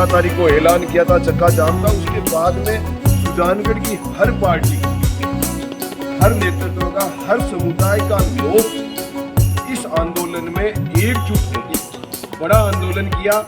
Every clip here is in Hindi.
17 तारीख को ऐलान किया था चक्का जाम का, उसके बाद में सुजानगढ़ की हर पार्टी, हर नेतृत्व का, हर समुदाय का लोग इस आंदोलन में एकजुट होकर बड़ा आंदोलन किया।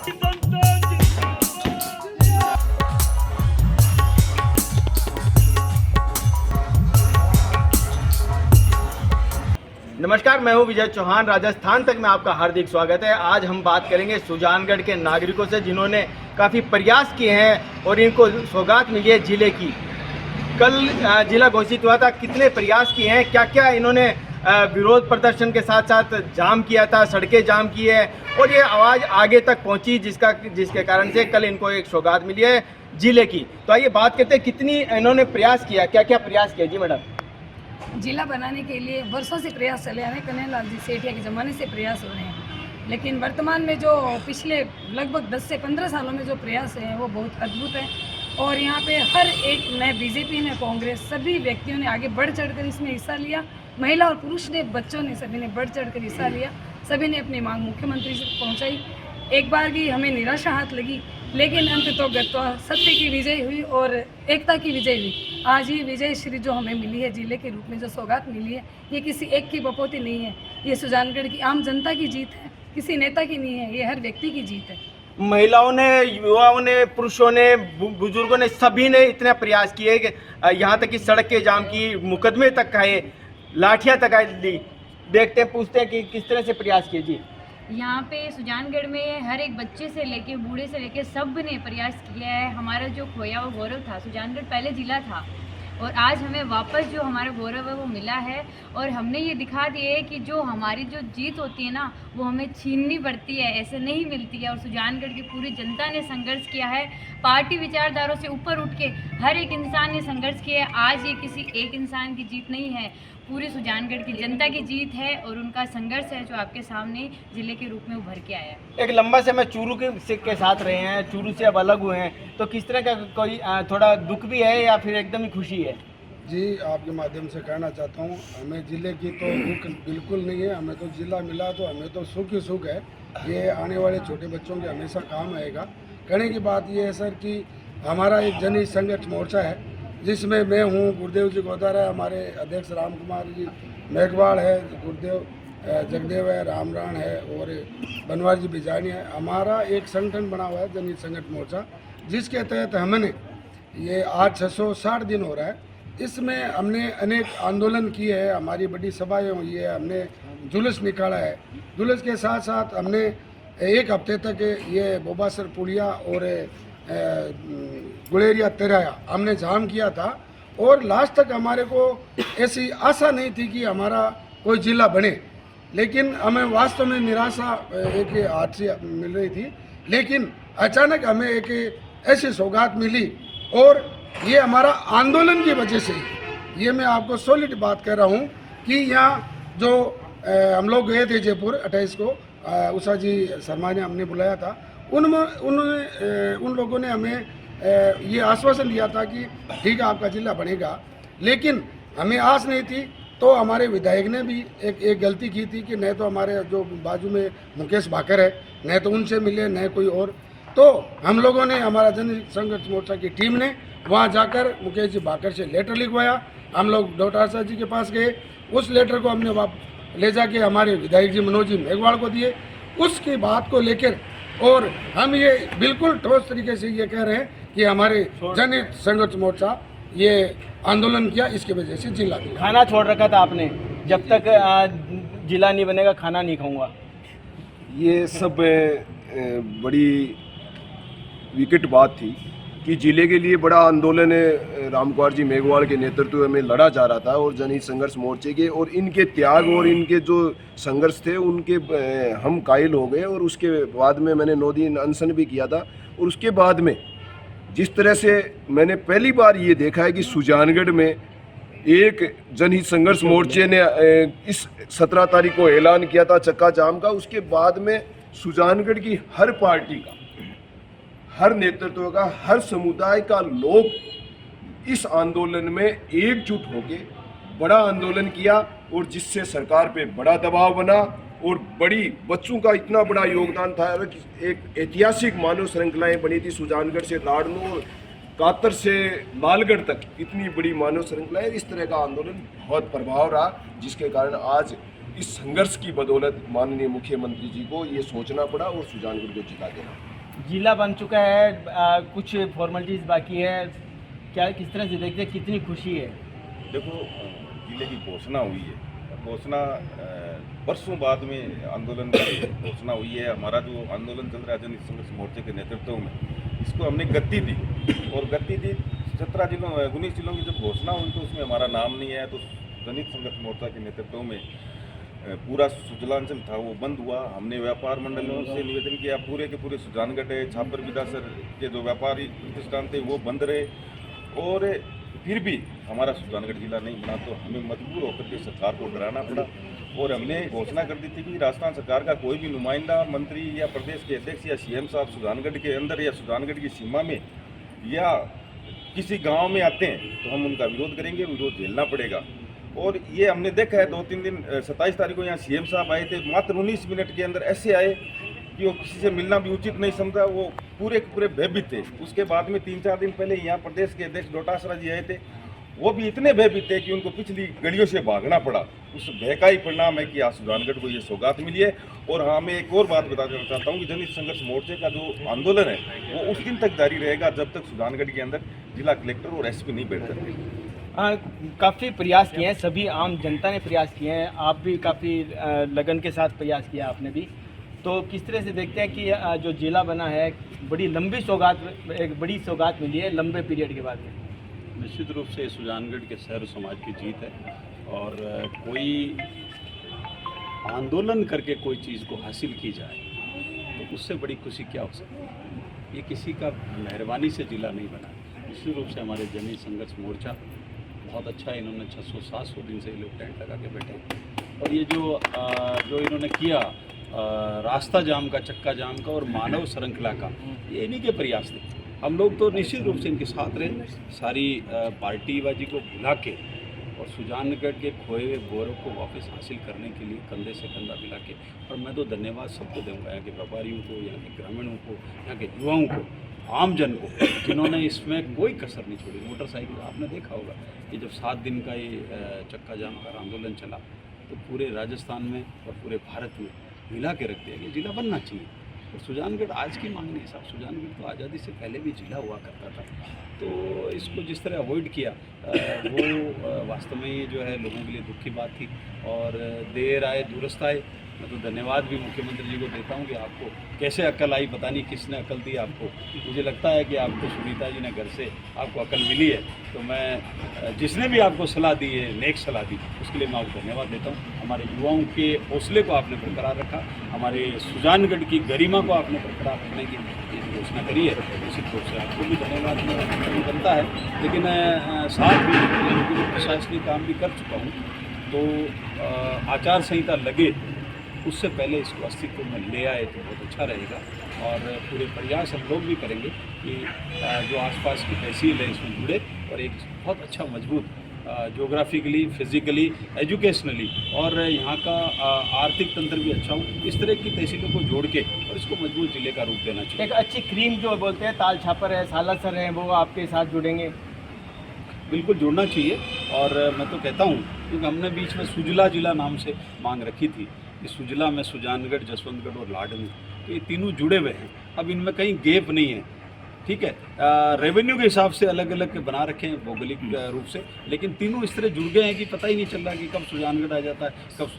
नमस्कार, मैं हूं विजय चौहान। राजस्थान तक में आपका हार्दिक स्वागत है। आज हम बात करेंगे सुजानगढ़ के नागरिकों से जिन्होंने काफ़ी प्रयास किए हैं और इनको सौगात मिली है जिले की। कल जिला घोषित हुआ था, कितने प्रयास किए हैं, क्या क्या इन्होंने विरोध प्रदर्शन के साथ साथ जाम किया था, सड़कें जाम की है और ये आवाज़ आगे तक पहुंची जिसके कारण से कल इनको एक सौगात मिली है जिले की। तो आइए बात करते हैं कितनी इन्होंने प्रयास किया, क्या क्या प्रयास किया। जी मैडम। जिला बनाने के लिए वर्षों से प्रयास चले आ रहे हैं, कन्हैयालाल जी सेठिया के ज़माने से प्रयास हो रहे हैं, लेकिन वर्तमान में जो पिछले लगभग 10 से 15 सालों में जो प्रयास है वो बहुत अद्भुत है। और यहाँ पे हर एक न बीजेपी ने, कांग्रेस, सभी व्यक्तियों ने आगे बढ़ चढ़कर इसमें हिस्सा लिया। महिला और पुरुष ने, बच्चों ने, सभी ने बढ़ चढ़कर हिस्सा लिया। सभी ने अपनी मांग मुख्यमंत्री से पहुँचाई। एक बार की हमें निराशा हाथ लगी, लेकिन अंततः गत्वा सत्य की विजय हुई और एकता की विजय हुई। आज ये विजय श्री जो हमें मिली है जिले के रूप में, जो सौगात मिली है, ये किसी एक की बपौती नहीं है, ये सुजानगढ़ की आम जनता की जीत है, किसी नेता की नहीं है, ये हर व्यक्ति की जीत है। महिलाओं ने, युवाओं ने, पुरुषों ने, बुजुर्गों ने, सभी ने इतना प्रयास किए कि यहाँ तक कि सड़क के जाम की, मुकदमे तक आए, लाठियाँ तक ली। देखते हैं, पूछते हैं कि किस तरह से प्रयास किए। जी, यहाँ पे सुजानगढ़ में हर एक बच्चे से लेके बूढ़े से लेके सब ने प्रयास किया है। हमारा जो खोया हुआ गौरव था, सुजानगढ़ पहले ज़िला था और आज हमें वापस जो हमारा गौरव है वो मिला है। और हमने ये दिखा दिया है कि जो हमारी जो जीत होती है ना, वो हमें छीननी पड़ती है, ऐसे नहीं मिलती है। और सुजानगढ़ की पूरी जनता ने संघर्ष किया है, पार्टी विचारधारों से ऊपर उठ के हर एक इंसान ने संघर्ष किया है। आज ये किसी एक इंसान की जीत नहीं है, पूरी सुजानगढ़ की जनता की जीत है और उनका संघर्ष है जो आपके सामने जिले के रूप में उभर के आया है। एक लंबा समय चूरू के साथ रहे हैं, चूरू से अब अलग हुए हैं, तो किस तरह का कोई थोड़ा दुख भी है या फिर एकदम ही खुशी है? जी, आपके माध्यम से कहना चाहता हूँ, हमें ज़िले की तो दुख बिल्कुल नहीं है। हमें तो ज़िला मिला तो हमें तो सुख ही सुख है। ये आने वाले छोटे बच्चों के हमेशा काम आएगा। कहने की बात ये है सर कि हमारा एक जनहित संघर्ष मोर्चा है जिसमें मैं हूँ, गुरुदेव जी गोदारा है, हमारे अध्यक्ष राम कुमार जी मेघवाड़ है, गुरुदेव जगदेव है, रामराण है और बनवार जी बिजानी है। हमारा एक संगठन बना हुआ है जनहित संघर्ष मोर्चा, जिसके तहत हमने ये आज 660 दिन हो रहा है। इसमें हमने अनेक आंदोलन किए हैं, हमारी बड़ी सभाएं हुई है, हमने जुलूस निकाला है। जुलूस के साथ साथ हमने एक हफ्ते तक ये बोबासर पुलिया और गुलेरिया तेराया हमने जाम किया था और लास्ट तक हमारे को ऐसी आशा नहीं थी कि हमारा कोई जिला बने, लेकिन हमें वास्तव में निराशा एक हाथ से मिल रही थी। लेकिन अचानक हमें एक ऐसी सौगात मिली और ये हमारा आंदोलन की वजह से, ये मैं आपको सॉलिड बात कह रहा हूँ कि यहाँ जो हम लोग गए थे जयपुर 28 को, उषा जी शर्मा ने हमने बुलाया था, उन लोगों ने हमें ये आश्वासन दिया था कि ठीक है आपका जिला बनेगा, लेकिन हमें आस नहीं थी। तो हमारे विधायक ने भी एक गलती की थी कि न तो हमारे जो बाजू में मुकेश भाकर है, न तो उनसे मिले, न कोई और। तो हम लोगों ने, हमारा जन संघर्ष मोर्चा की टीम ने वहाँ जाकर मुकेश जी भाकर से लेटर लिखवाया। हम लोग डॉक्टर जी के पास गए, उस लेटर को हमने ले जाके हमारे विधायक जी मनोज जी मेघवाड़ को दिए। उसकी बात को लेकर और हम ये बिल्कुल ठोस तरीके से ये कह रहे हैं कि हमारे जनहित संघर्ष मोर्चा ये आंदोलन किया, इसकी वजह से जिला दिया। खाना छोड़ रखा था आपने, जब तक जिला नहीं बनेगा खाना नहीं खाऊंगा। ये सब बड़ी विकट बात थी कि जिले के लिए बड़ा आंदोलन राम कुमार जी मेघवाड़ के नेतृत्व में लड़ा जा रहा था और जनहित संघर्ष मोर्चे के और इनके त्याग और इनके जो संघर्ष थे उनके हम कायल हो गए। और उसके बाद में मैंने 9 दिन अनशन भी किया था। और उसके बाद में जिस तरह से मैंने पहली बार ये देखा है कि सुजानगढ़ में एक जनहित संघर्ष मोर्चे ने इस 17 तारीख को ऐलान किया था चक्का जाम का, उसके बाद में सुजानगढ़ की हर पार्टी का, हर नेतृत्व का, हर समुदाय का लोग इस आंदोलन में एकजुट होकर बड़ा आंदोलन किया और जिससे सरकार पे बड़ा दबाव बना और बड़ी बच्चों का इतना बड़ा योगदान था कि एक ऐतिहासिक मानव श्रृंखलाएं बनी थी। सुजानगढ़ से लाडनू, कातर से लालगढ़ तक इतनी बड़ी मानव श्रृंखलाएं, इस तरह का आंदोलन बहुत प्रभाव रहा, जिसके कारण आज इस संघर्ष की बदौलत माननीय मुख्यमंत्री जी को ये सोचना पड़ा और सुजानगढ़ को जिता देना। जिला बन चुका है, कुछ फॉर्मेलिटीज़ बाकी है, क्या किस तरह से देखते हैं, कितनी खुशी है? देखो, जिले की घोषणा हुई है, घोषणा वर्षों बाद में आंदोलन की घोषणा हुई है। हमारा जो आंदोलन चल रहा है जनहित संघर्ष मोर्चे के नेतृत्व में, इसको हमने गति दी और गति दी 17 जिलों 19 जिलों की जब घोषणा हुई तो उसमें हमारा नाम नहीं आया। तो जनहित संघर्ष मोर्चा के नेतृत्व में पूरा सुजलांचल था वो बंद हुआ। हमने व्यापार मंडलों से निवेदन किया, पूरे के पूरे सुजानगढ़ छापर विदासर के जो व्यापारी प्रतिष्ठान थे वो बंद रहे, और फिर भी हमारा सुजानगढ़ जिला नहीं बना। तो हमें मजबूर होकर के सरकार को डराना पड़ा और हमने घोषणा कर दी थी कि राजस्थान सरकार का कोई भी नुमाइंदा, मंत्री या प्रदेश के अध्यक्ष या सीएम साहब सुजानगढ़ के अंदर या सुजानगढ़ की सीमा में या किसी गांव में आते हैं तो हम उनका विरोध करेंगे, विरोध झेलना पड़ेगा। और ये हमने देखा है 2-3 दिन 27 तारीख को यहाँ सीएम साहब आए थे, मात्र 19 मिनट के अंदर ऐसे आए कि वो किसी से मिलना भी उचित नहीं समझा, वो पूरे के पूरे भयभीत थे। उसके बाद में 3-4 दिन पहले यहाँ प्रदेश के अध्यक्ष डोटासरा जी आए थे, वो भी इतने भयभीत थे कि उनको पिछली गलियों से भागना पड़ा। उस भय का ही परिणाम है कि आज सुजानगढ़ को ये सौगात मिली है। और हाँ, मैं एक और बात बताना चाहता हूँ कि जनहित संघर्ष मोर्चे का जो आंदोलन है वो उस दिन तक जारी रहेगा जब तक सुजानगढ़ के अंदर जिला कलेक्टर और एसपी नहीं बैठ सकते। काफ़ी प्रयास किए हैं, सभी आम जनता ने प्रयास किए हैं, आप भी काफ़ी लगन के साथ प्रयास किया आपने भी। तो किस तरह से देखते हैं कि जो जिला बना है, बड़ी लंबी सौगात, एक बड़ी सौगात मिली है लंबे पीरियड के बाद में? निश्चित रूप से सुजानगढ़ के शहर समाज की जीत है, और कोई आंदोलन करके कोई चीज़ को हासिल की जाए तो उससे बड़ी खुशी क्या हो सकती है। ये किसी का मेहरबानी से जिला नहीं बना। निश्चित रूप से हमारे जनहित संघर्ष मोर्चा बहुत अच्छा है, इन्होंने 600-700 दिन से ये लोग टेंट लगा के बैठे, और ये जो इन्होंने किया रास्ता जाम का, चक्का जाम का और मानव श्रृंखला का, ये इन्हीं के प्रयास थे। हम लोग तो निश्चित रूप से इनके साथ रहे, सारी पार्टीबाजी को भुला के और सुजानगढ़ के खोए हुए गौरव को वापस हासिल करने के लिए कंधे से कंधा मिला के। और मैं तो धन्यवाद सबको दूंगा, यहाँ के व्यापारियों को, यहाँ के ग्रामीणों को, यहाँ के युवाओं को, आम जन को, जिन्होंने इसमें कोई कसर नहीं छोड़ी। मोटरसाइकिल आपने देखा होगा कि जब 7 दिन का ये चक्का जाम का आंदोलन चला तो पूरे राजस्थान में और पूरे भारत में मिला के रख दिया कि जिला बनना चाहिए। और सुजानगढ़ आज की मांग नहीं साहब, सुजानगढ़ तो आज़ादी से पहले भी जिला हुआ करता था। तो इसको जिस तरह अवॉइड किया वो वास्तव में ये जो है लोगों के लिए दुख की बात थी। और देर आए दुरुस्त आए, मैं तो धन्यवाद भी मुख्यमंत्री जी को देता हूँ कि आपको कैसे अकल आई, पता नहीं किसने अकल दी आपको। मुझे लगता है कि आपको सुनीता जी ने घर से आपको अकल मिली है, तो मैं जिसने भी आपको सलाह दी है, नेक सलाह दी, उसके लिए मैं आपको धन्यवाद देता हूँ। हमारे युवाओं के हौसले को आपने बरकरार रखा, हमारे सुजानगढ़ की गरिमा को आपने बरकरार रखने की घोषणा करी है, निश्चित रूप से आपको भी धन्यवाद बनता है। लेकिन साथ ही प्रशासनिक काम भी कर चुका हूँ, तो आचार संहिता लगे उससे पहले इसको अस्तित्व में ले आए तो बहुत अच्छा रहेगा। और पूरे प्रयास हम लोग भी करेंगे कि जो आसपास की तहसील है इसमें जुड़े और एक बहुत अच्छा मजबूत ज्योग्राफिकली, फिजिकली, एजुकेशनली और यहाँ का आर्थिक तंत्र भी अच्छा हो, इस तरह की तहसीलों को जोड़ के और इसको मजबूत जिले का रूप देना चाहिए। एक अच्छी क्रीम जो बोलते हैं, ताल छापर है, सालासर है, वो आपके साथ जुड़ेंगे? बिल्कुल जुड़ना चाहिए। और मैं तो कहता हूँ क्योंकि हमने बीच में सुजला जिला नाम से मांग रखी थी, इस सुजला में सुजानगढ़, जसवंतगढ़ और लाडनू, तो ये तीनों जुड़े हुए हैं। अब इनमें कहीं गैप नहीं है, ठीक है। रेवेन्यू के हिसाब से अलग अलग बना रखे हैं भौगोलिक रूप से, लेकिन तीनों इस तरह जुड़ गए हैं कि पता ही नहीं चल रहा कि कब सुजानगढ़ आ जाता है, कब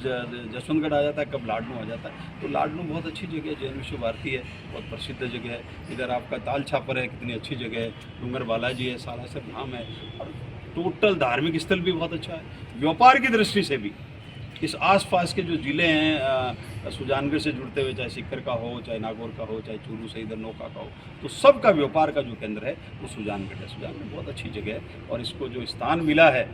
जसवंतगढ़ आ जाता है, कब लाडनू आ जाता है। तो लाडनू बहुत अच्छी जगह है, जैन विश्व भारती है, बहुत प्रसिद्ध जगह है। इधर आपका ताल छापर है, कितनी अच्छी जगह है, डूंगर बालाजी है, सालासर धाम है, और टोटल धार्मिक स्थल भी बहुत अच्छा है। व्यापार की दृष्टि से भी इस आसपास के जो ज़िले हैं सुजानगढ़ से जुड़ते हुए, चाहे सीकर का हो, चाहे नागौर का हो, चाहे चूरू से इधर नौका का हो, तो सबका व्यापार का जो केंद्र है वो सुजानगढ़ है। सुजानगढ़ बहुत अच्छी जगह है और इसको जो स्थान मिला है,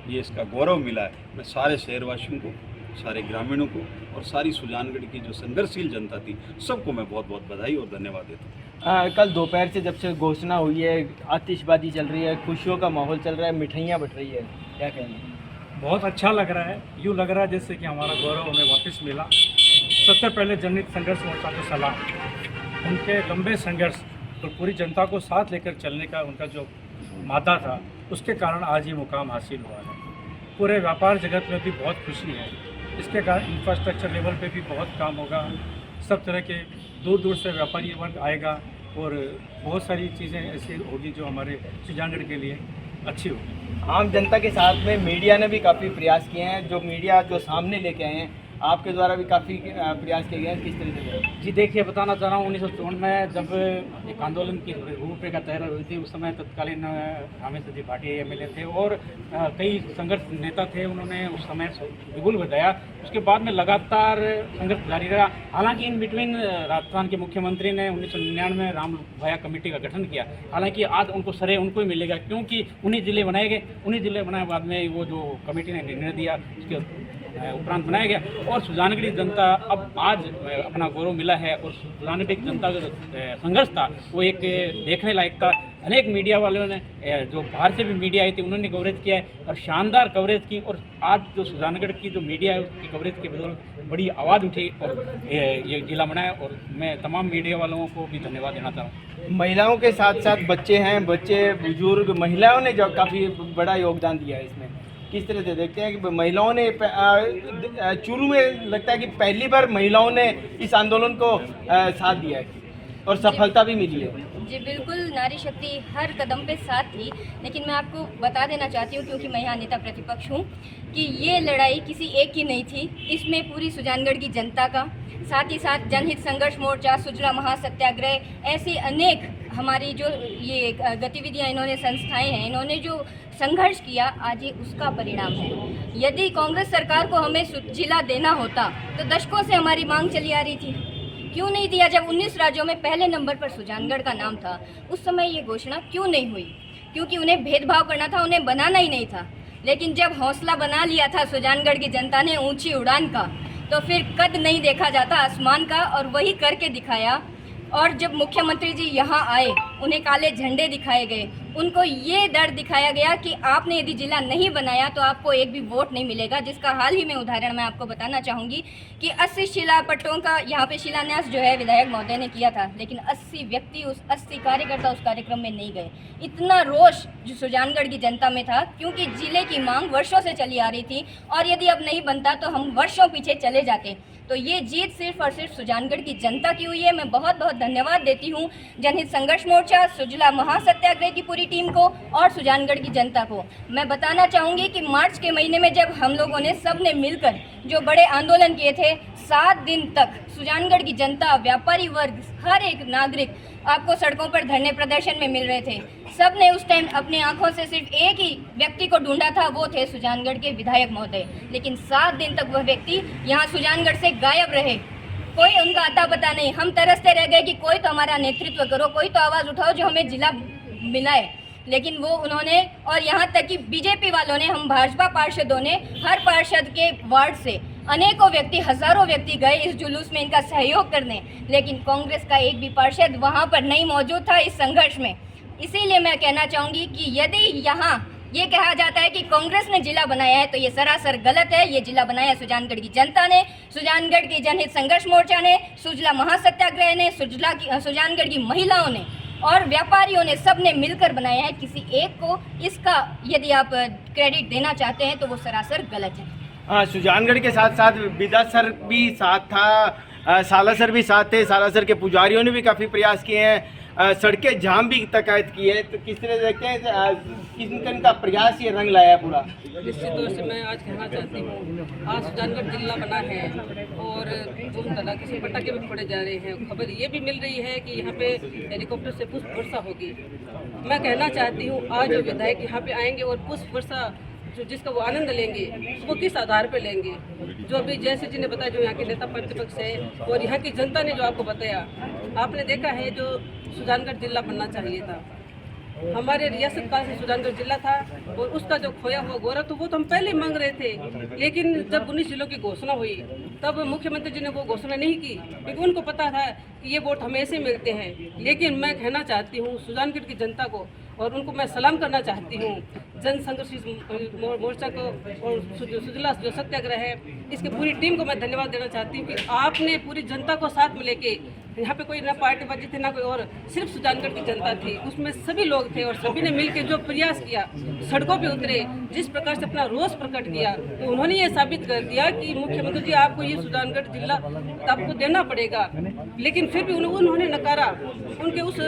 ये इसका गौरव मिला है, मैं सारे शहरवासियों को, सारे ग्रामीणों को और सारी सुजानगढ़ की जो संघर्षशील जनता थी, सबको मैं बहुत बहुत बधाई और धन्यवाद देता हूँ। कल दोपहर से जब से घोषणा हुई है, आतिशबाजी चल रही है, खुशियों का माहौल चल रहा है, मिठाइयाँ बट रही है, क्या कहना? बहुत अच्छा लग रहा है। यूँ लग रहा है जैसे कि हमारा गौरव हमें वापस मिला। सबसे पहले जनहित संघर्ष मोर्चा को सलाम। उनके लंबे संघर्ष और पूरी जनता को साथ लेकर चलने का उनका जो मादा था, उसके कारण आज ये मुकाम हासिल हुआ है। पूरे व्यापार जगत में भी बहुत खुशी है। इसके कारण इंफ्रास्ट्रक्चर लेवल पे भी बहुत काम होगा। सब तरह के दूर दूर से व्यापारी वर्ग आएगा और बहुत सारी चीज़ें ऐसी होगी जो हमारे सुजानगढ़ के लिए अच्छी होगी। आम जनता के साथ में मीडिया ने भी काफ़ी प्रयास किए हैं, जो मीडिया जो सामने लेके आए हैं, आपके द्वारा भी काफ़ी प्रयास किए गए हैं, किस तरीके से? जी देखिए, बताना चाह रहा हूँ 1954 में जब एक आंदोलन की रूपरेखा तैयार हुई थी, उस समय तत्कालीन रामेश्वर जी भाटिया MLA थे और कई संघर्ष नेता थे। उन्होंने उस समय बिगुल बजाया। उसके बाद में लगातार संघर्ष जारी रहा। हालांकि इन बिटवीन राजस्थान के मुख्यमंत्री ने 1999 राम भया कमेटी का गठन किया। हालांकि आज उनको श्रेय उनको ही मिलेगा, क्योंकि उन्हीं जिले बनाए गए। उन्हीं जिले बनाए बाद में वो जो कमेटी ने निर्णय दिया उसके उपरांत बनाया गया और सुजानगढ़ी जनता अब आज अपना गौरव मिला है। और सुजानगढ़ी जनता का संघर्ष था वो एक देखने लायक था। अनेक मीडिया वालों ने, जो बाहर से भी मीडिया आई थी, उन्होंने कवरेज किया है और शानदार कवरेज की। और आज जो सुजानगढ़ की जो मीडिया है उसकी कवरेज के बदौलत बड़ी आवाज़ उठी और ये जिला बनाया। और मैं तमाम मीडिया वालों को भी धन्यवाद देना चाहता हूँ। महिलाओं के साथ साथ बच्चे हैं, बच्चे बुजुर्ग, महिलाओं ने जो काफ़ी बड़ा योगदान दिया है इसमें, किस तरह से देखते हैं कि महिलाओं ने शुरू में लगता है कि पहली बार महिलाओं ने इस आंदोलन को साथ दिया है और सफलता भी मिली है? जी बिल्कुल, नारी शक्ति हर कदम पे साथ थी। लेकिन मैं आपको बता देना चाहती हूँ, क्योंकि मैं यहाँ नेता प्रतिपक्ष हूँ, कि ये लड़ाई किसी एक की नहीं थी। इसमें पूरी सुजानगढ़ की जनता का, साथ ही साथ जनहित संघर्ष मोर्चा, सुजला महासत्याग्रह, ऐसी अनेक हमारी जो ये गतिविधियाँ इन्होंने, संस्थाएं हैं, इन्होंने जो संघर्ष किया, आज ये उसका परिणाम है। यदि कांग्रेस सरकार को हमें जिला देना होता तो दशकों से हमारी मांग चली आ रही थी। क्यों नहीं दिया? जब 19 राज्यों में पहले नंबर पर सुजानगढ़ का नाम था, उस समय ये घोषणा क्यों नहीं हुई? क्योंकि उन्हें भेदभाव करना था, उन्हें बनाना ही नहीं था। लेकिन जब हौसला बना लिया था सुजानगढ़ की जनता ने ऊंची उड़ान का, तो फिर कद नहीं देखा जाता आसमान का, और वही करके दिखाया। और जब मुख्यमंत्री जी यहाँ आए, उन्हें काले झंडे दिखाए गए, उनको ये डर दिखाया गया कि आपने यदि जिला नहीं बनाया तो आपको एक भी वोट नहीं मिलेगा। जिसका हाल ही में उदाहरण मैं आपको बताना चाहूँगी कि 80 शिलापट्टों का यहाँ पे शिलान्यास जो है विधायक महोदय ने किया था, लेकिन 80 व्यक्ति, उस 80 कार्यकर्ता उस कार्यक्रम में नहीं गए। इतना रोष जो सुजानगढ़ की जनता में था, क्योंकि जिले की मांग वर्षों से चली आ रही थी, और यदि अब नहीं बनता तो हम वर्षों पीछे चले जाते। तो ये जीत सिर्फ और सिर्फ सुजानगढ़ की जनता की हुई है। मैं बहुत बहुत धन्यवाद देती हूँ जनहित संघर्ष मोर्चा, सुजला महासत्याग्रह की पूरी टीम को और सुजानगढ़ की जनता को। मैं बताना चाहूँगी कि मार्च के महीने में जब हम लोगों ने सब ने मिलकर जो बड़े आंदोलन किए थे, 7 दिन तक सुजानगढ़ की जनता, व्यापारी वर्ग, हर एक नागरिक आपको सड़कों पर धरने प्रदर्शन में मिल रहे थे। सब ने उस टाइम अपनी आंखों से सिर्फ एक ही व्यक्ति को ढूंढा था, वो थे सुजानगढ़ के विधायक महोदय। लेकिन 7 दिन तक वह व्यक्ति यहाँ सुजानगढ़ से गायब रहे, कोई उनका अता पता नहीं। हम तरसते रह गए कि कोई तो हमारा नेतृत्व करो, कोई तो आवाज़ उठाओ जो हमें जिला मिलाए। लेकिन वो उन्होंने, और यहाँ तक कि बीजेपी वालों ने, हम भाजपा पार्षदों ने, हर पार्षद के वार्ड से अनेकों व्यक्ति, हजारों व्यक्ति गए इस जुलूस में इनका सहयोग करने, लेकिन कांग्रेस का एक भी पार्षद वहाँ पर नहीं मौजूद था इस संघर्ष में। इसीलिए मैं कहना चाहूँगी कि यदि यहाँ ये कहा जाता है कि कांग्रेस ने जिला बनाया है, तो ये सरासर गलत है। ये जिला बनाया सुजानगढ़ की जनता ने, सुजानगढ़ की जनहित संघर्ष मोर्चा ने, सुजला महासत्याग्रह ने, सुजानगढ़ की महिलाओं ने और व्यापारियों ने, सब ने मिलकर बनाया है। किसी एक को इसका यदि आप क्रेडिट देना चाहते हैं तो वो सरासर गलत है। हाँ, सुजानगढ़ के साथ साथ विदा सर भी साथ था, सालासर भी साथ थे। सालासर के पुजारियों ने भी काफ़ी प्रयास किए हैं, सड़कें जाम भी तकायत की है। तो किस तरह देखते हैं इनका प्रयास ये रंग लाया है पूरा? निश्चित तौर से मैं आज कहना चाहती हूँ, आज सुजानगढ़ जिला बना है और बहुत तरीके से पटाखे भी फोड़े जा रहे हैं। खबर ये भी मिल रही है कि यहाँ पे हेलीकॉप्टर से पुष्प वर्षा होगी। मैं कहना चाहती हूँ, आज जो विधायक यहाँ पे आएंगे और पुष्प वर्षा जो जिसका वो आनंद लेंगे, वो किस आधार पे लेंगे? जो अभी जैसे जी ने बताया, जो यहाँ के नेता प्रतिपक्ष है और यहाँ की जनता ने जो आपको बताया, आपने देखा है जो सुजानगढ़ जिला बनना चाहिए था, हमारे रियासत का से सुजानगढ़ जिला था और उसका जो खोया हुआ गौरव तो वो तो हम पहले मांग रहे थे, लेकिन जब 19 जिलों की घोषणा हुई तब मुख्यमंत्री जी ने वो घोषणा नहीं की, क्योंकि उनको पता था कि ये वोट हमें ऐसे मिलते हैं। लेकिन मैं कहना चाहती हूँ सुजानगढ़ की जनता को, और उनको मैं सलाम करना चाहती हूँ, जन संघर्ष मोर्चा को और सुजला जो सत्याग्रह है इसकी पूरी टीम को मैं धन्यवाद देना चाहती हूँ कि आपने पूरी जनता को साथ में लेके, यहाँ पे कोई ना पार्टीबाजी थी ना कोई और, सिर्फ सुजानगढ़ की जनता थी, उसमें सभी लोग थे और सभी ने मिलकर जो प्रयास किया, सड़कों पे उतरे, जिस प्रकार से अपना रोष प्रकट किया, तो उन्होंने ये साबित कर दिया कि मुख्यमंत्री जी आपको ये सुजानगढ़ जिला आपको देना पड़ेगा। लेकिन फिर भी उन्होंने नकारा, उनके उस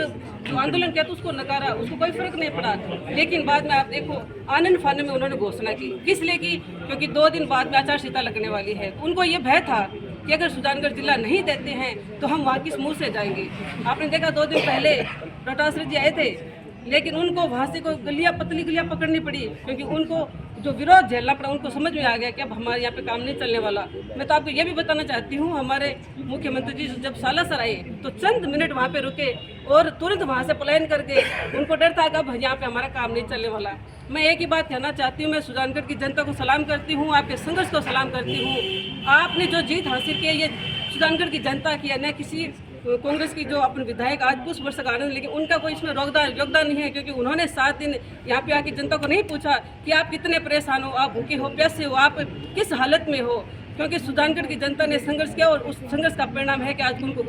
जो आंदोलन किया तो उसको नकारा, उसको कोई फर्क नहीं पड़ा। लेकिन बाद में आप देखो आनंद फानन में उन्होंने घोषणा की, किस लिए की? क्योंकि 2 दिन बाद में आचार संहिता लगने वाली है। उनको ये भय था कि अगर सुजानगढ़ जिला नहीं देते हैं तो हम वहाँ किस मुँह से जाएंगे। आपने देखा 2 दिन पहले डोटासरा जी आए थे, लेकिन उनको वहाँ से कोई पतली गलियाँ पकड़नी पड़ी, क्योंकि उनको जो विरोध झेलना पड़ा, उनको समझ में आ गया कि अब हमारे यहाँ पे काम नहीं चलने वाला। मैं तो आपको ये भी बताना चाहती हूँ, हमारे मुख्यमंत्री जी जब सालासर आए तो चंद मिनट वहाँ पे रुके और तुरंत वहाँ से पलायन करके, उनको डर था कि अब यहाँ पे हमारा काम नहीं चलने वाला। मैं एक ही बात कहना चाहती हूँ, मैं सुजानगढ़ की जनता को सलाम करती हूँ, आपके संघर्ष को सलाम करती हूँ। आपने जो जीत हासिल की है ये सुजानगढ़ की जनता की है, न किसी कांग्रेस की जो अपने विधायक आज पुष्प वर्ष का आनंद, लेकिन उनका कोई इसमें योगदान नहीं है, क्योंकि उन्होंने 7 दिन यहाँ पे आके जनता को नहीं पूछा कि आप कितने परेशान हो, आप भूखे हो, प्यासे हो, आप किस हालत में हो। क्योंकि सुजानगढ़ की जनता ने संघर्ष किया और उस संघर्ष का परिणाम है कि आज उनको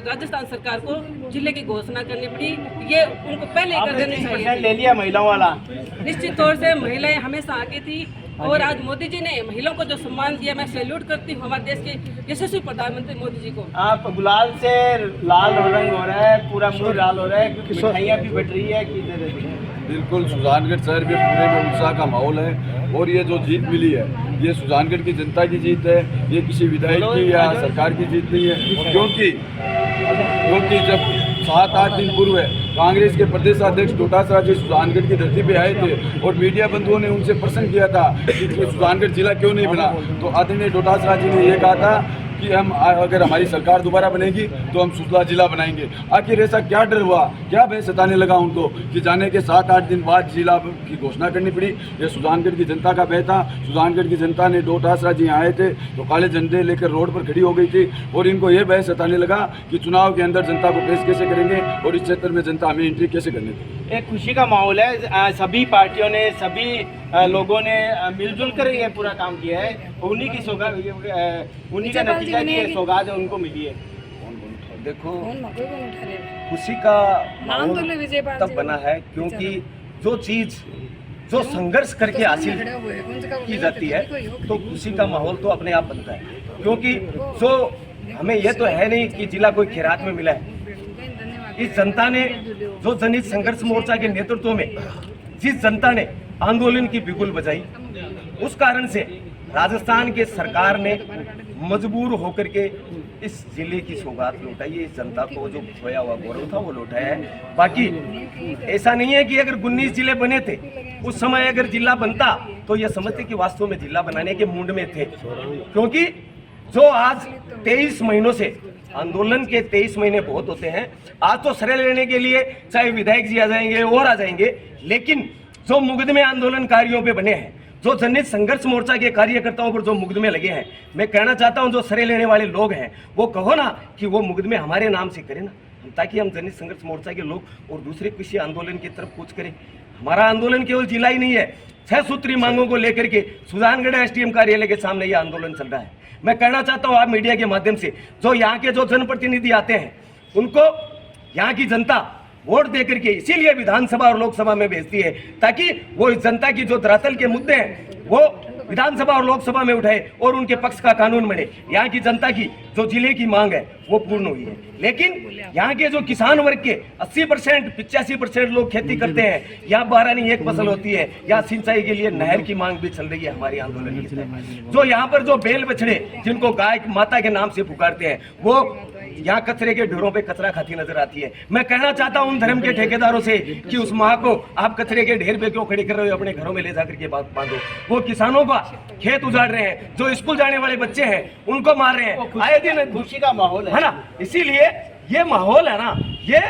राजस्थान सरकार को जिले की घोषणा करनी पड़ी। ये उनको पहले कर देनी चाहिए। ले लिया महिलाओं वाला, निश्चित तौर से महिलाएं हमेशा आगे थी और आज मोदी जी ने महिलाओं को जो सम्मान दिया, मैं सैल्यूट करती हूँ हमारे देश के यशस्वी प्रधानमंत्री मोदी जी को। आप गुलाल से लाल रंग हो रहा है, पूरा मुंह लाल हो रहा है, मिठाइयाँ भी बट रही है कि दे देती है? बिल्कुल, सुजानगढ़ शहर में पूरे में उत्साह का माहौल है और ये जो जीत मिली है ये सुजानगढ़ की जनता की जीत है, ये किसी विधायक की या सरकार की जीत नहीं है। क्योंकि जब 7-8 दिन पूर्व कांग्रेस के प्रदेश अध्यक्ष डोटासरा जी सुजानगढ़ की धरती पे आए थे और मीडिया बंधुओं ने उनसे प्रश्न किया था कि सुजानगढ़ जिला क्यों नहीं बना, तो आदरणीय डोटासरा जी ने ये कहा था कि हम अगर हमारी सरकार दोबारा बनेगी तो हम सुजला जिला बनाएंगे। आखिर ऐसा क्या डर हुआ, क्या भय सताने लगा उनको कि जाने के 7-8 दिन बाद जिला की घोषणा करनी पड़ी? ये सुजानगढ़ की जनता का भय था। सुजानगढ़ की जनता ने डोटासरा जी आए थे तो काले झंडे लेकर रोड पर खड़ी हो गई थी और इनको ये भय सताने लगा कि चुनाव के अंदर जनता को पेश कैसे करेंगे और इस क्षेत्र में जनता हमें एंट्री कैसे करने देगी। एक खुशी का माहौल है, सभी पार्टियों ने, सभी लोगों ने मिलजुल कर ये पूरा काम किया है। उन्हीं की सौगात, उन्हीं का नतीजा की सौगात उनको मिली है। देखो, खुशी का माहौल तब बना है क्योंकि जो चीज़ जो संघर्ष करके हासिल की जाती है तो खुशी का माहौल तो अपने आप बनता है। क्योंकि जो हमें यह तो है नहीं कि जिला कोई खैरात में मिला है। इस जनता ने जो जनहित संघर्ष मोर्चा के नेतृत्व में जिस जनता ने आंदोलन की बिगुल बजाई, उस कारण से राजस्थान के सरकार ने मजबूर होकर के इस जिले की सौगात लौटाई है। इस जनता को जो खोया हुआ गौरव था वो लौटाया है। बाकी ऐसा नहीं है कि अगर 19 जिले बने थे उस समय अगर जिला बनता तो ये समझते कि वास्तव में जिला बनाने के मूड में थे। क्योंकि जो आज 23 महीनों से आंदोलन के 23 महीने बहुत होते हैं। आज तो श्रेय लेने के लिए चाहे विधायक जी आ जाएंगे और आ जाएंगे, लेकिन जो मुकदमे आंदोलनकारियों पे बने हैं, जो जनहित संघर्ष मोर्चा के कार्यकर्ताओं पर जो मुकदमे लगे हैं, मैं कहना चाहता हूं जो श्रेय लेने वाले लोग हैं वो कहो ना कि वो मुकदमे हमारे नाम से करें ना, ताकि हम जनहित संघर्ष मोर्चा के लोग और दूसरे किसी आंदोलन की तरफ कूच करें। हमारा आंदोलन केवल जिला ही नहीं है, 6 सूत्री मांगों को लेकर के सुजानगढ़ एसडीएम कार्यालय के सामने ये आंदोलन चल रहा है। मैं कहना चाहता हूँ आप मीडिया के माध्यम से जो यहाँ के जो जनप्रतिनिधि आते हैं उनको यहाँ की जनता वोट देकर के इसीलिए विधानसभा और लोकसभा में भेजती है ताकि वो इस जनता की जो धरातल के मुद्दे हैं वो विधानसभा और लोकसभा में उठाए और उनके पक्ष का कानून बने। यहाँ की जनता की जो जिले की मांग है वो पूर्ण हुई है। लेकिन यहाँ के जो किसान वर्ग के 80% 85% लोग खेती करते हैं, यहाँ 12 नहीं 1 फसल होती है। यहाँ सिंचाई के लिए नहर की मांग भी चल रही है हमारी आंदोलन की तरह। जो यहाँ पर जो बैल बछड़े जिनको गाय माता के नाम से पुकारते हैं वो यहाँ कचरे के ढेरों पे कचरा खाती नजर आती है। मैं कहना चाहता हूँ उन धर्म के ठेकेदारों से कि उस माँ को आप कचरे के ढेर पे क्यों खड़े कर रहे हो, अपने घरों में ले जाकर के बांधो। वो किसानों का खेत उजाड़ रहे हैं, जो स्कूल जाने वाले बच्चे हैं उनको मार रहे हैं। आए दिन खुशी का माहौल है ना, इसीलिए ये माहौल है ना, ये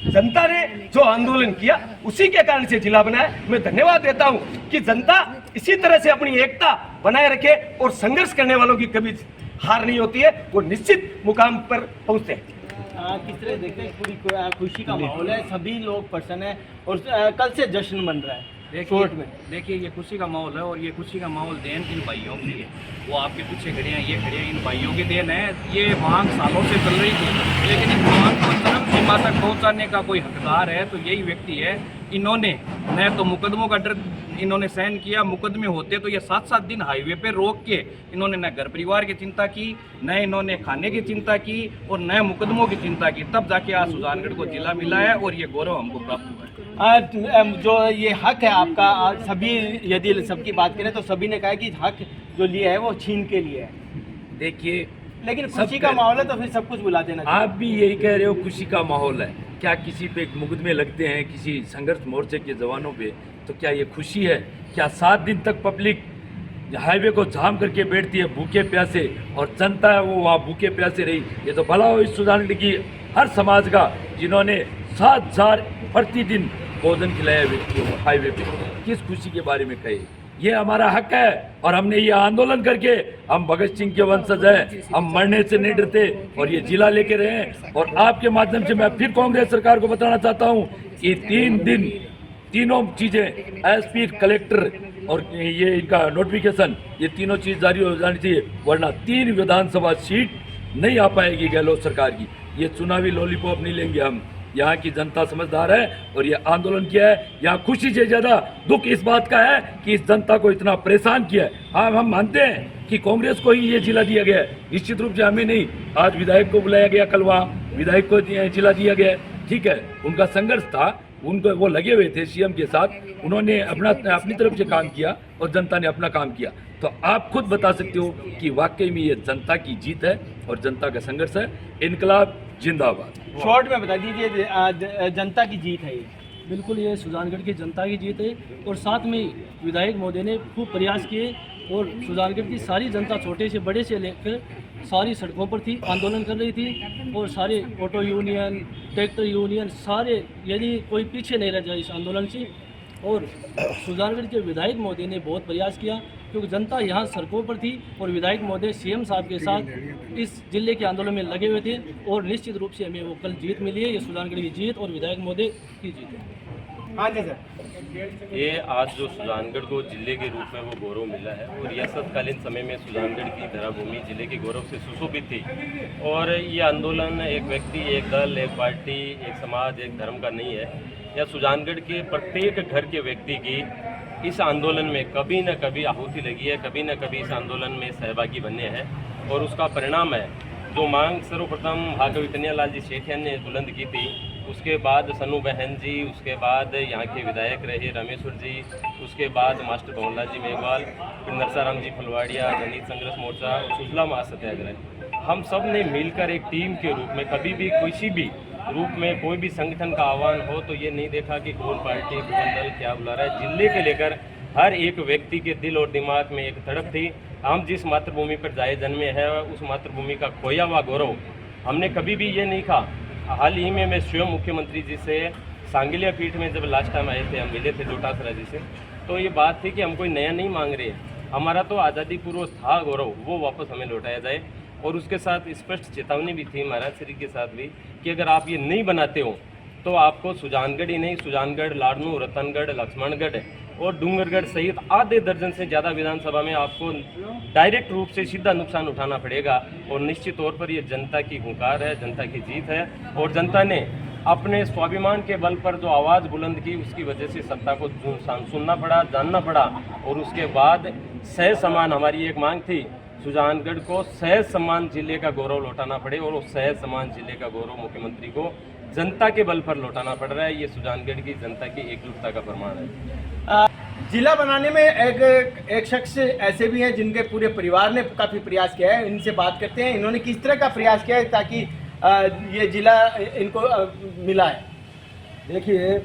जनता ने जो आंदोलन किया उसी के कारण से जिला बना है। मैं धन्यवाद देता हूं कि जनता इसी तरह से अपनी एकता बनाए रखे और संघर्ष करने वालों की कभी हार नहीं होती है, वो निश्चित मुकाम पर पहुंचते हैं। किस तरह देखते हैं, पूरी खुशी का माहौल है, सभी लोग प्रसन्न है और कल से जश्न बन रहा है कोर्ट में। देखिए ये खुशी का माहौल है और ये खुशी का माहौल देन इन भाइयों की है। वो आपके पीछे खड़े हैं, ये खड़े हैं, इन भाइयों की देन है। ये मांग सालों से चल रही थी, लेकिन इस मांग को चरम सीमा तक पहुंचाने का कोई हकदार है तो यही व्यक्ति है। इन्होंने न तो मुकदमों का डर इन्होंने सहन किया, मुकदमे होते तो ये 7-7 दिन हाईवे पे रोक के इन्होंने न घर परिवार की चिंता की, न इन्होंने खाने की चिंता की और न मुकदमों की चिंता की, तब जाके आज सुजानगढ़ को जिला मिला है और ये गौरव हमको प्राप्त हुआ है। जो ये हक है आपका, सभी यदि सबकी बात करें तो सभी ने कहा कि हक जो लिया है वो छीन के लिए है। देखिए लेकिन खुशी का माहौल है तो फिर सब कुछ बुला देना चाहिए। आप भी यही कह रहे हो खुशी का माहौल है, क्या किसी पे मुकदमे लगते हैं किसी संघर्ष मोर्चे के जवानों पे, तो क्या ये खुशी है? क्या 7 दिन तक पब्लिक हाईवे को जाम करके बैठती है भूखे प्यासे और जनता है वो वहाँ भूखे प्यासे रही? ये तो भला हो इस सुजानगढ़ की हर समाज का जिन्होंने 7,000 प्रतिदिन भोजन खिलाया व्यक्तियों को हाईवे पे। किस खुशी के बारे में कहे? ये हमारा हक है और हमने ये आंदोलन करके, हम भगत सिंह के वंशज हैं, हम मरने से नहीं डरते और ये जिला लेके रहे हैं। और आपके माध्यम से मैं फिर कांग्रेस सरकार को बताना चाहता हूँ कि 3 दिन तीनों चीज़ें एसपी, कलेक्टर और ये इनका नोटिफिकेशन, ये तीनों चीज़ जारी हो जानी चाहिए, वरना 3 विधानसभा सीट नहीं आ पाएगी गहलोत सरकार की। ये चुनावी लॉलीपॉप नहीं लेंगे हम। यहाँ की जनता समझदार है और ये आंदोलन किया है। यहाँ खुशी से ज़्यादा दुख इस बात का है कि इस जनता को इतना परेशान किया है। हाँ, हम मानते हैं कि कांग्रेस को ही ये जिला दिया गया है, निश्चित रूप से हमें नहीं। आज विधायक को बुलाया गया, कल वहाँ विधायक को जिला दिया गया, ठीक है, उनका संघर्ष था, उनको वो लगे हुए थे सीएम के साथ, उन्होंने अपनी तरफ से काम किया और जनता ने अपना काम किया। तो आप खुद बता सकते हो कि वाकई में ये जनता की जीत है और जनता का संघर्ष है। इनकलाब जिंदाबाद। शॉर्ट में बता दीजिए, जनता की जीत है ये। बिल्कुल, ये सुजानगढ़ की जनता की जीत है और साथ में विधायक महोदय ने खूब प्रयास किए और सुजानगढ़ की सारी जनता छोटे से बड़े से लेकर सारी सड़कों पर थी, आंदोलन कर रही थी और सारे ऑटो यूनियन, ट्रैक्टर यूनियन, सारे यदि कोई पीछे नहीं रह जाए इस आंदोलन से। और सुजानगढ़ के विधायक महोदय ने बहुत प्रयास किया क्योंकि जनता यहाँ सड़कों पर थी और विधायक महोदय सीएम साहब के साथ इस जिले के आंदोलन में लगे हुए थे और निश्चित रूप से हमें वो कल जीत मिली है। ये सुजानगढ़ की जीत और विधायक महोदय की जीत है। हाँ जी सर। ये आज जो सुजानगढ़ को जिले के रूप में वो गौरव मिला है और रियासतकालीन समय में सुजानगढ़ की धराभूमि जिले के गौरव से सुशोभित थी। और ये आंदोलन एक व्यक्ति, एक दल, एक पार्टी, एक समाज, एक धर्म का नहीं है। यह सुजानगढ़ के प्रत्येक घर के व्यक्ति की इस आंदोलन में कभी न कभी आहुति लगी है, कभी न कभी इस आंदोलन में सहभागी बने हैं और उसका परिणाम है जो मांग सर्वप्रथम भागवत कन्हैयालाल जी सेठिया ने बुलंद की थी, उसके बाद सन्नू बहन जी, उसके बाद यहाँ के विधायक रहे रामेश्वर जी, उसके बाद मास्टर भवनलाल जी मेघवाल, फिर नरसाराम जी फलवाड़िया, जनहित संघर्ष मोर्चा और सुजला महासत्याग्रह। हम सब ने मिलकर एक टीम के रूप में कभी भी किसी भी रूप में कोई भी संगठन का आह्वान हो तो ये नहीं देखा कि कौन पार्टी, कौन दल क्या बुला रहा है। जिले के लेकर हर एक व्यक्ति के दिल और दिमाग में एक तड़प थी। हम जिस मातृभूमि पर जाए जन्मे हैं उस मातृभूमि का खोया हुआ गौरव हमने कभी भी ये नहीं कहा। हाल ही में मैं स्वयं मुख्यमंत्री जी से सांगिलिया पीठ में जब लास्ट टाइम आए थे, हम मिले थे जोटासरा जी से, तो ये बात थी कि हम कोई नया नहीं मांग रहे हैं, हमारा तो आज़ादी पूर्व था गौरव, वो वापस हमें लौटाया जाए। और उसके साथ स्पष्ट चेतावनी भी थी महाराज श्री के साथ भी कि अगर आप ये नहीं बनाते हो तो आपको सुजानगढ़ ही नहीं, सुजानगढ़, लाडनू, रतनगढ़, लक्ष्मणगढ़ और डूंगरगढ़ सहित आधे दर्जन से ज़्यादा विधानसभा में आपको डायरेक्ट रूप से सीधा नुकसान उठाना पड़ेगा। और निश्चित तौर पर ये जनता की हुंकार है, जनता की जीत है और जनता ने अपने स्वाभिमान के बल पर जो आवाज़ बुलंद की उसकी वजह से सत्ता को सुनना पड़ा, जानना पड़ा। और उसके बाद सह समान हमारी एक मांग थी, सुजानगढ़ को सह समान जिले का गौरव लौटाना पड़े और उस सह समान जिले का गौरव मुख्यमंत्री को जनता के बल पर लौटाना पड़ रहा है। ये सुजानगढ़ की जनता की एकजुटता का प्रमाण है। जिला बनाने में एक शख्स ऐसे भी हैं जिनके पूरे परिवार ने काफ़ी प्रयास किया है, इनसे बात करते हैं इन्होंने किस तरह का प्रयास किया है ताकि ये जिला इनको मिला है। देखिए,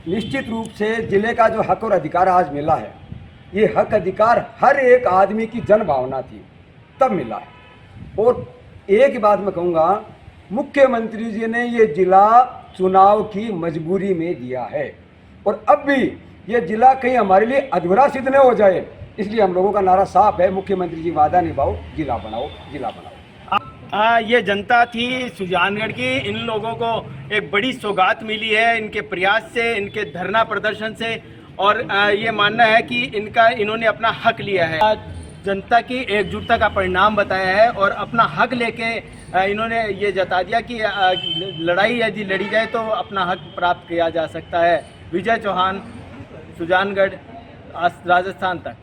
निश्चित रूप से जिले का जो हक और अधिकार आज मिला है, ये हक अधिकार हर एक आदमी की जन भावना थी तब मिला है। और एक ही बात मैं कहूँगा मुख्यमंत्री जी ने ये जिला चुनाव की मजबूरी में दिया है और अब भी ये जिला कहीं हमारे लिए अधूरा सिद्ध न हो जाए, इसलिए हम लोगों का नारा साफ है, मुख्यमंत्री जी वादा निभाओ, जिला बनाओ, जिला बनाओ। ये जनता थी सुजानगढ़ की। इन लोगों को एक बड़ी सौगात मिली है इनके प्रयास से, इनके धरना प्रदर्शन से, और ये मानना है कि इन्होंने अपना हक लिया है। जनता की एकजुटता का परिणाम बताया है और अपना हक लेके इन्होंने ये जता दिया कि लड़ाई यदि लड़ी जाए तो अपना हक प्राप्त किया जा सकता है। विजय चौहान, सुजानगढ़, राजस्थान तक।